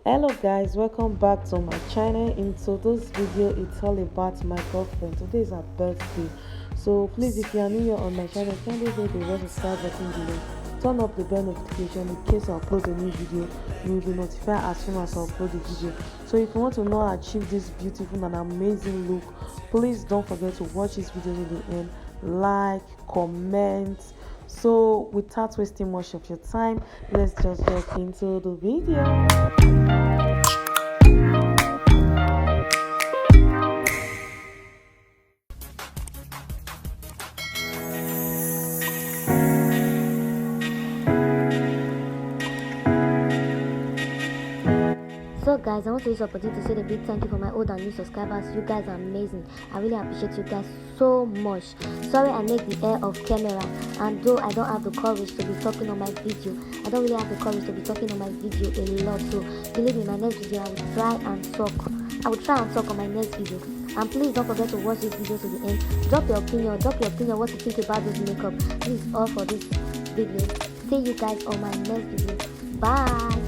Hello guys, welcome back to my channel. Into this video it's all about my girlfriend. Today is her birthday, so please, if you are new here on my channel, kindly hit the red subscribe button below, turn up the bell notification in case I upload a new video. You will be notified as soon as I upload the video. So if you want to know how to achieve this beautiful and amazing look, please don't forget to watch this video to the end, like, comment. So without wasting much of your time, let's just get into the video. So guys, I want to use the opportunity to say a big thank you for my old and new subscribers. You guys are amazing. I really appreciate you guys so much. Sorry I make the air of camera, and though I don't have the courage to be talking on my video, I don't really have the courage to be talking on my video a lot. So believe me, my next video I will try and talk. On my next video. And please don't forget to watch this video to the end. Drop your opinion what you think about this makeup. This is all for this video. See you guys on my next video. Bye.